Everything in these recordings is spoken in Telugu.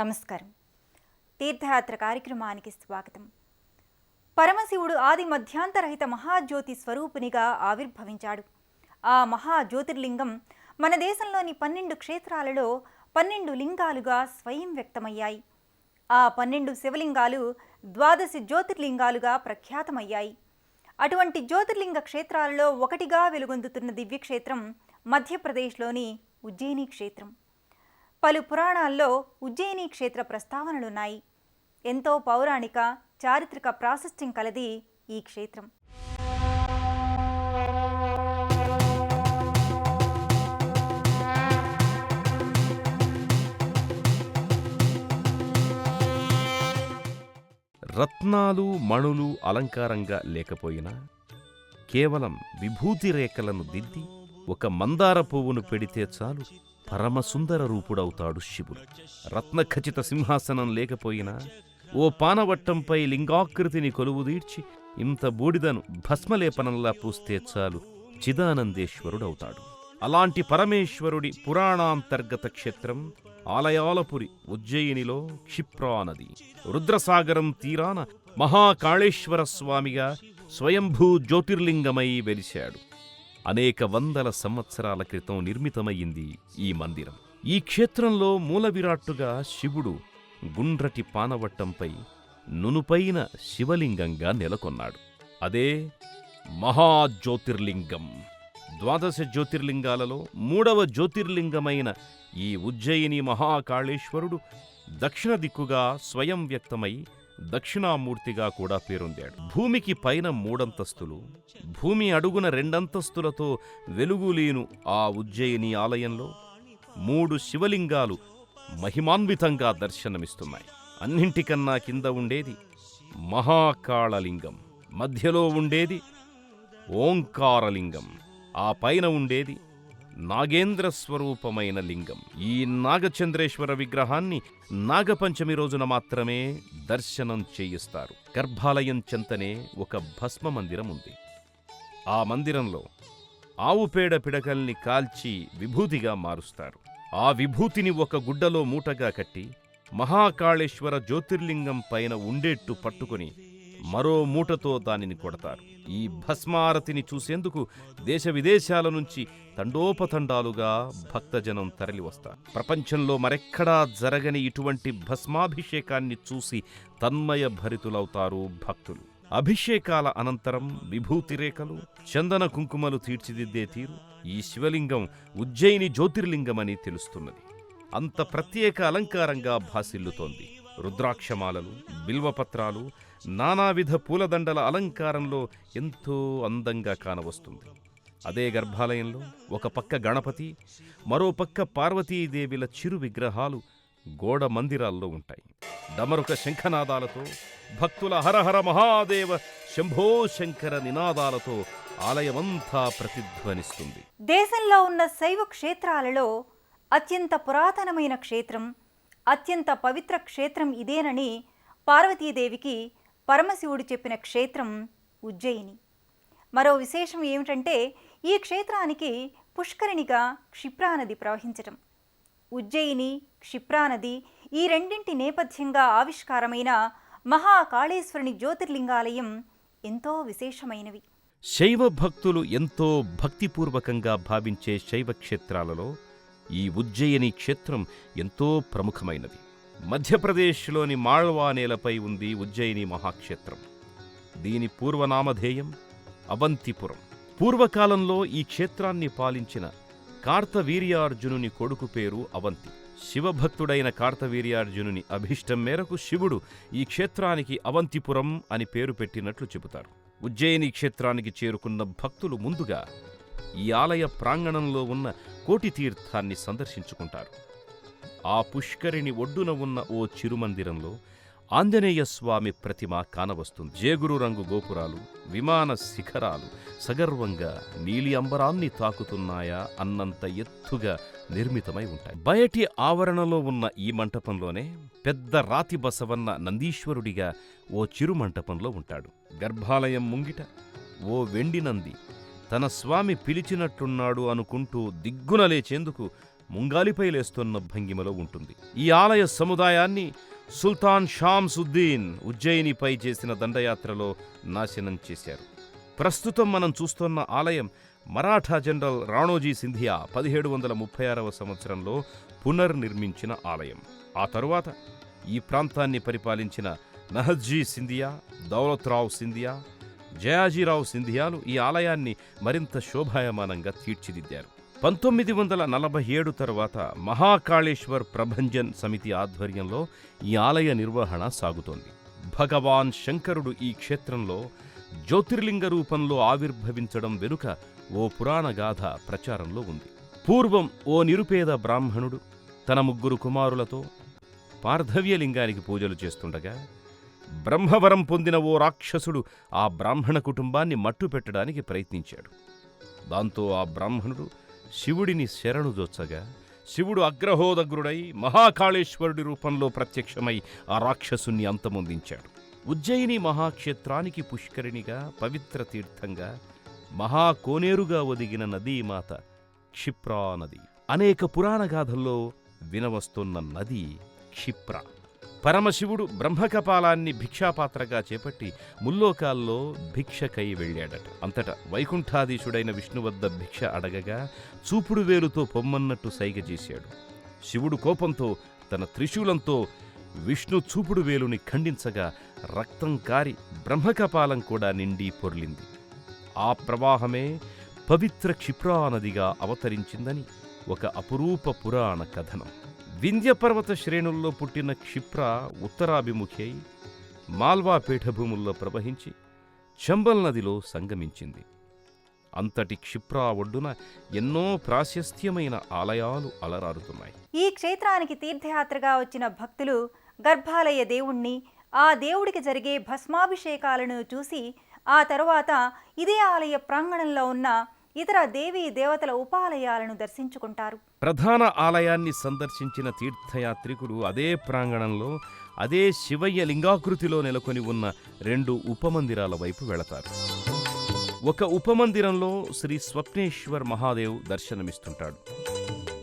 నమస్కారం. తీర్థయాత్ర కార్యక్రమానికి స్వాగతం. పరమశివుడు ఆది మధ్యాంతరహిత మహాజ్యోతి స్వరూపునిగా ఆవిర్భవించాడు. ఆ మహాజ్యోతిర్లింగం మన దేశంలోని 12 క్షేత్రాలలో 12 లింగాలుగా స్వయం వ్యక్తమయ్యాయి. ఆ 12 శివలింగాలు 12 జ్యోతిర్లింగాలుగా ప్రఖ్యాతమయ్యాయి. అటువంటి జ్యోతిర్లింగ క్షేత్రాలలో ఒకటిగా వెలుగొందుతున్న దివ్యక్షేత్రం మధ్యప్రదేశ్లోని ఉజ్జయిని క్షేత్రం. పలు పురాణాల్లో ఉజ్జయిని క్షేత్ర ప్రస్తావనలున్నాయి. ఎంతో పౌరాణిక, చారిత్రక ప్రాశస్త్యం కలది ఈ క్షేత్రం. రత్నాలు మణులు అలంకారంగా లేకపోయినా కేవలం విభూతి రేఖలను దిద్ది ఒక మందార పువ్వును పెడితే చాలు పరమసుందర రూపుడవుతాడు శివుడు. రత్నఖచిత సింహాసనం లేకపోయినా ఓ పానవట్టంపై లింగాకృతిని కొలువుదీర్చి ఇంత బూడిదను భస్మలేపనంలా పూస్తే చాలు చిదానందేశ్వరుడవుతాడు. అలాంటి పరమేశ్వరుడి పురాణాంతర్గత క్షేత్రం ఆలయాలపురి ఉజ్జయినిలో క్షిప్రా నది. రుద్రసాగరం తీరాన మహాకాళేశ్వర స్వామిగా స్వయంభూ జ్యోతిర్లింగమై వెలిశాడు. అనేక వందల సంవత్సరాల క్రితం నిర్మితమయ్యింది ఈ మందిరం. ఈ క్షేత్రంలో మూల విరాట్టుగా శివుడు గుండ్రటి పానవట్టంపై నునుపైన శివలింగంగా నెలకొన్నాడు. అదే మహాజ్యోతిర్లింగం. 12 జ్యోతిర్లింగాలలో 3వ జ్యోతిర్లింగమైన ఈ ఉజ్జయిని మహాకాళేశ్వరుడు దక్షిణ దిక్కుగా స్వయం వ్యక్తమై దక్షిణామూర్తిగా కూడా పేరొందాడు. భూమికి పైన 3 అంతస్తులు, భూమి అడుగున 2 అంతస్తులతో వెలుగులీను ఆ ఉజ్జయిని ఆలయంలో 3 శివలింగాలు మహిమాన్వితంగా దర్శనమిస్తున్నాయి. అన్నింటికన్నా కింద ఉండేది మహాకాళలింగం, మధ్యలో ఉండేది ఓంకారలింగం, ఆ పైన ఉండేది నాగేంద్ర స్వరూపమైన లింగం. ఈ నాగచంద్రేశ్వర విగ్రహాన్ని నాగపంచమి రోజున మాత్రమే దర్శనం చేయిస్తారు. గర్భాలయం చెంతనే ఒక భస్మ మందిరం ఉంది. ఆ మందిరంలో ఆవుపేడ పిడకల్ని కాల్చి విభూతిగా మారుస్తారు. ఆ విభూతిని ఒక గుడ్డలో మూటగా కట్టి మహాకాళేశ్వర జ్యోతిర్లింగం పైన ఉండేట్టు పట్టుకుని మరో మూటతో దానిని కొడతారు. ఈ భస్మారతిని చూసేందుకు దేశ విదేశాల నుంచి తండోపతండాలుగా భక్తజనం తరలివస్తారు. ప్రపంచంలో మరెక్కడా జరగని ఇటువంటి భస్మాభిషేకాన్ని చూసి తన్మయ భరితులవుతారు భక్తులు. అభిషేకాల అనంతరం విభూతి రేఖలు, చందన కుంకుమలు తీర్చిదిద్దే తీరు ఈ శివలింగం ఉజ్జయిని జ్యోతిర్లింగమని తెలుస్తున్నది. అంత ప్రత్యేక అలంకారంగా భాసిల్లుతోంది. రుద్రాక్షమాలలు, బిల్వపత్రాలు, నానావిధ పూలదండల అలంకారంలో ఎంతో అందంగా కానవస్తుంది. అదే గర్భాలయంలో ఒక పక్క గణపతి, మరో పక్క పార్వతీదేవిల చిరు విగ్రహాలు గోడ మందిరాల్లో ఉంటాయి. డమరుక శంఖనాదాలతో, భక్తుల హరహర మహాదేవ శంభో శంకర నినాదాలతో ఆలయమంతా ప్రతిధ్వనిస్తుంది. దేశంలో ఉన్న శైవ క్షేత్రాలలో అత్యంత పురాతనమైన క్షేత్రం, అత్యంత పవిత్ర క్షేత్రం ఇదేనని పార్వతీదేవికి పరమశివుడు చెప్పిన క్షేత్రం ఉజ్జయిని. మరో విశేషం ఏమిటంటే ఈ క్షేత్రానికి పుష్కరిణిగా క్షిప్రానది ప్రవహించటం. ఉజ్జయిని, క్షిప్రానది ఈ రెండింటి నేపథ్యంగా ఆవిష్కారమైన మహాకాళేశ్వరుని జ్యోతిర్లింగాలయం ఎంతో విశేషమైనవి. శైవ భక్తులు ఎంతో భక్తిపూర్వకంగా భావించే శైవ క్షేత్రాలలో ఈ ఉజ్జయిని క్షేత్రం ఎంతో ప్రముఖమైనది. మధ్యప్రదేశ్లోని మాళ్వా నేలపై ఉంది ఉజ్జయిని మహాక్షేత్రం. దీని పూర్వనామధేయం అవంతిపురం. పూర్వకాలంలో ఈ క్షేత్రాన్ని పాలించిన కార్తవీర్యార్జునుని కొడుకు పేరు అవంతి. శివభక్తుడైన కార్తవీర్యార్జునుని అభిష్టం మేరకు శివుడు ఈ క్షేత్రానికి అవంతిపురం అని పేరు పెట్టినట్లు చెబుతారు. ఉజ్జయిని క్షేత్రానికి చేరుకున్న భక్తులు ముందుగా ఈ ఆలయ ప్రాంగణంలో ఉన్న కోటి తీర్థాన్ని సందర్శించుకుంటారు. ఆ పుష్కరిణి ఒడ్డున ఉన్న ఓ చిరుమందిరంలో ఆంజనేయ స్వామి ప్రతిమ కానవస్తుంది. జేగురు రంగు గోపురాలు, విమాన శిఖరాలు సగర్వంగా నీలి అంబరాన్ని తాకుతున్నాయా అన్నంత ఎత్తుగా నిర్మితమై ఉంటాయి. బయటి ఆవరణలో ఉన్న ఈ మంటపంలోనే పెద్ద రాతి బసవన్న నందీశ్వరుడిగా ఓ చిరుమంటపంలో ఉంటాడు. గర్భాలయం ముంగిట ఓ వెండి నంది తన స్వామి పిలిచినట్టున్నాడు అనుకుంటూ దిగ్గున లేచేందుకు ముంగాలిపై లేస్తున్న భంగిమలో ఉంటుంది. ఈ ఆలయ సముదాయాన్ని సుల్తాన్ షామ్సుద్దీన్ ఉజ్జయినిపై చేసిన దండయాత్రలో నాశనం చేశారు. ప్రస్తుతం మనం చూస్తున్న ఆలయం మరాఠా జనరల్ రాణోజీ సింధియా 1736వ సంవత్సరంలో పునర్నిర్మించిన ఆలయం. ఆ తరువాత ఈ ప్రాంతాన్ని పరిపాలించిన నహజ్జీ సింధియా, దౌలత్రావు సింధియా, జయాజీరావు సింధియాలు ఈ ఆలయాన్ని మరింత శోభాయమానంగా తీర్చిదిద్దారు. 1947 తరువాత మహాకాళేశ్వర్ ప్రభంజన్ సమితి ఆధ్వర్యంలో ఈ ఆలయ నిర్వహణ సాగుతోంది. భగవాన్ శంకరుడు ఈ క్షేత్రంలో జ్యోతిర్లింగ రూపంలో ఆవిర్భవించడం వెనుక ఓ పురాణగాథ ప్రచారంలో ఉంది. పూర్వం ఓ నిరుపేద బ్రాహ్మణుడు తన 3 కుమారులతో పార్థవ్యలింగానికి పూజలు చేస్తుండగా బ్రహ్మవరం పొందిన ఓ రాక్షసుడు ఆ బ్రాహ్మణ కుటుంబాన్ని మట్టుపెట్టడానికి ప్రయత్నించాడు. దాంతో ఆ బ్రాహ్మణుడు శివుడిని శరణుజొచ్చగా శివుడు అగ్రహోదగ్రుడై మహాకాళేశ్వరుడి రూపంలో ప్రత్యక్షమై ఆ రాక్షసుని అంతమొందించాడు. ఉజ్జయిని మహాక్షేత్రానికి పుష్కరిణిగా, పవిత్ర తీర్థంగా, మహాకోనేరుగా ఒదిగిన నదీమాత క్షిప్రా నది. అనేక పురాణగాథల్లో వినవస్తున్న నది క్షిప్ర. పరమశివుడు బ్రహ్మకపాలాన్ని భిక్షాపాత్రగా చేపట్టి ముల్లోకాల్లో భిక్షకై వెళ్ళాడట. అంతటా వైకుంఠాధీశుడైన విష్ణు వద్ద భిక్ష అడగగా చూపుడు వేలుతో పొమ్మన్నట్టు సైగ చేశాడు. శివుడు కోపంతో తన త్రిశూలంతో విష్ణు చూపుడు వేలుని ఖండించగా రక్తం కారి బ్రహ్మకపాలం కూడా నిండి పొర్లింది. ఆ ప్రవాహమే పవిత్ర క్షిప్రా నదిగా అవతరించిందని ఒక అపురూప పురాణ కథనం. వింధ్యపర్వత శ్రేణుల్లో పుట్టిన క్షిప్ర ఉత్తరాభిముఖి అయి మాల్వా పీఠభూముల్లో ప్రవహించి చంబల్ నదిలో సంగమించింది. అంతటి క్షిప్రా ఒడ్డున ఎన్నో ప్రాశస్త్యమైన ఆలయాలు అలరారుతున్నాయి. ఈ క్షేత్రానికి తీర్థయాత్రగా వచ్చిన భక్తులు గర్భాలయ దేవుణ్ణి, ఆ దేవుడికి జరిగే భస్మాభిషేకాలను చూసి ఆ తరువాత ఇదే ఆలయ ప్రాంగణంలో ఉన్న ఇతర దేవీ దేవతల ఉపాలయాలను దర్శించుకుంటారు. ప్రధాన ఆలయాన్ని సందర్శించిన తీర్థయాత్రికులు అదే ప్రాంగణంలో అదే శివయ్య లింగాకృతిలో నెలకొని ఉన్న 2 ఉపమందిరాల వైపు వెళతారు. ఒక ఉపమందిరంలో శ్రీ స్వప్నేశ్వర్ మహాదేవ్ దర్శనమిస్తుంటాడు.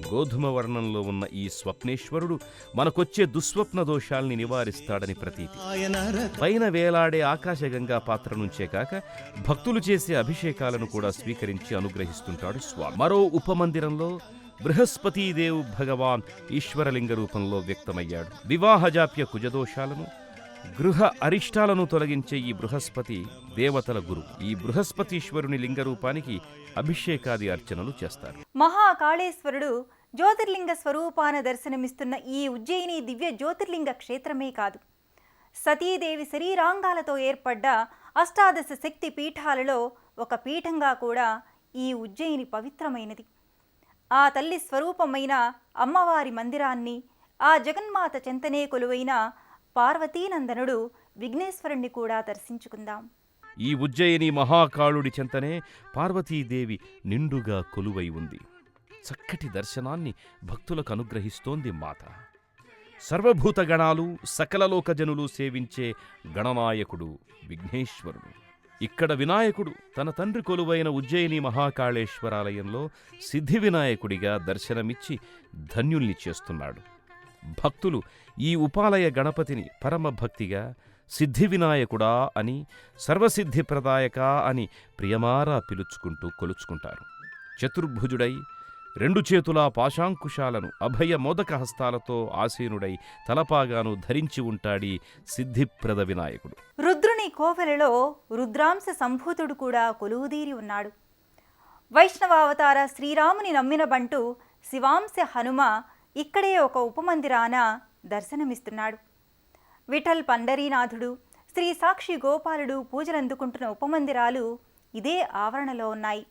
గోధుమ వర్ణంలో ఉన్న ఈ స్వప్నేశ్వరుడు మనకొచ్చే దుస్వప్న దోషాల్ని నివారిస్తాడని ప్రతీతి. పైన వేలాడే ఆకాశగంగా పాత్ర నుంచే కాక భక్తులు చేసే అభిషేకాలను కూడా స్వీకరించి అనుగ్రహిస్తుంటాడు స్వామి. మరో ఉపమందిరంలో బృహస్పతీదేవ్ భగవాన్ ఈశ్వరలింగ రూపంలో వ్యక్తమయ్యాడు. వివాహజాప్య కుజదోషాలను, గృహ అరిష్టాలను తొలగించే ఈ బృహస్పతి దేవతల గురు. ఈ బృహస్పతీశ్వరుని లింగరూపానికి అభిషేకాది అర్చనలు చేస్తారు. మహాకాళేశ్వరుడు జ్యోతిర్లింగ స్వరూపాన దర్శనమిస్తున్న ఈ ఉజ్జయిని దివ్య జ్యోతిర్లింగ క్షేత్రమే కాదు, సతీదేవి శరీరాంగాలతో ఏర్పడ్డ అష్టాదశ శక్తి పీఠాలలో ఒక పీఠంగా కూడా ఈ ఉజ్జయిని పవిత్రమైనది. ఆ తల్లి స్వరూపమైన అమ్మవారి మందిరాన్ని, ఆ జగన్మాత చెంతనే కొలువైన పార్వతీనందనుడు విఘ్నేశ్వరుణ్ణి కూడా దర్శించుకుందాం. ఈ ఉజ్జయిని మహాకాళుడి చెంతనే పార్వతీదేవి నిండుగా కొలువై ఉంది. చక్కటి దర్శనాన్ని భక్తులకు అనుగ్రహిస్తోంది మాత. సర్వభూత గణాలు, సకల లోకజనులు సేవించే గణనాయకుడు విఘ్నేశ్వరుడు. ఇక్కడ వినాయకుడు తన తండ్రి కొలువైన ఉజ్జయిని మహాకాళేశ్వరాలయంలో సిద్ధి వినాయకుడిగా దర్శనమిచ్చి ధన్యుల్ని చేస్తున్నాడు. భక్తులు ఈ ఉపాలయ గణపతిని పరమభక్తిగా సిద్ధి వినాయకుడా అని, సర్వసిద్ధిప్రదాయక అని ప్రియమారా పిలుచుకుంటూ కొలుచుకుంటారు. చతుర్భుజుడై 2 చేతులా పాశాంకుశాలను అభయ మోదక హస్తాలతో ఆసీనుడై తలపాగాను ధరించి ఉంటాడీ సిద్ధిప్రద వినాయకుడు. రుద్రుని కోవెలలో రుద్రాంశ సంభూతుడు కూడా కొలువుదీరి ఉన్నాడు. వైష్ణవావతార శ్రీరాముని నమ్మిన బంటు శివాంశ హనుమ ఇక్కడే ఒక ఉపమందిరాన దర్శనమిస్తున్నాడు. విఠల్ పండరీనాథుడు, శ్రీ సాక్షి గోపాలుడు పూజలందుకుంటున్న ఉపమందిరాలు ఇదే ఆవరణలో ఉన్నాయి.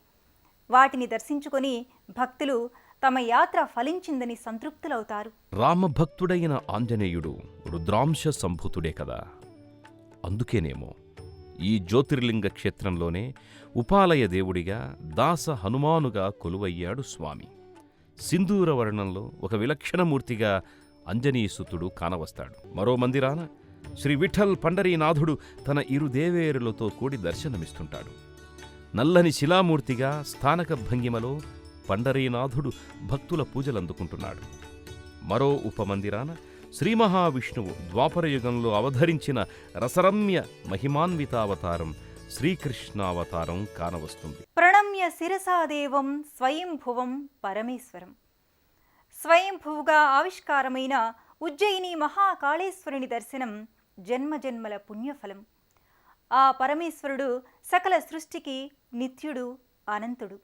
వాటిని దర్శించుకొని భక్తులు తమ యాత్ర ఫలించిందని సంతృప్తులవుతారు. రామభక్తుడైన ఆంజనేయుడు రుద్రాంశ సంభూతుడే కదా. అందుకేనేమో ఈ జ్యోతిర్లింగ క్షేత్రంలోనే ఉపాలయ దేవుడిగా దాస హనుమానుగా కొలువయ్యాడు స్వామి. సింధూర వర్ణంలో ఒక విలక్షణమూర్తిగా అంజనీసుతుడు కానవస్తాడు. మరో మందిరాన శ్రీ విఠల్ పండరీనాథుడు తన 2 దేవేరులతో కూడి దర్శనమిస్తుంటాడు. నల్లని శిలామూర్తిగా స్థానక భంగిమలో పండరీనాథుడు భక్తుల పూజలందుకుంటున్నాడు. మరో ఉపమందిరాన శ్రీ మహావిష్ణువు ద్వాపరయుగంలో అవతరించిన రసరమ్య మహిమాన్వితావతారం శ్రీకృష్ణావతారం కానవస్తుంది. ప్రణమ్య శిరసాదేవం స్వయంభువం పరమేశ్వరం. స్వయంభువుగా ఆవిష్కారమైన ఉజ్జయిని మహాకాళేశ్వరుని దర్శనం జన్మజన్మల పుణ్యఫలం. ఆ పరమేశ్వరుడు సకల సృష్టికి నిత్యుడు, అనంతుడు.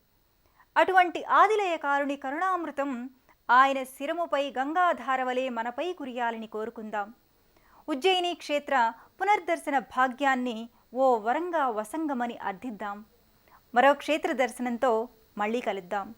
అటువంటి ఆదిలయకారుని కరుణామృతం ఆయన శిరముపై గంగాధారవలే మనపై కురియాలని కోరుకుందాం. ఉజ్జయిని క్షేత్ర పునర్దర్శన భాగ్యాన్ని ఓ వరంగా వసంగమని అర్థిద్దాం. మరో క్షేత్ర దర్శనంతో మళ్ళీ కలుద్దాం.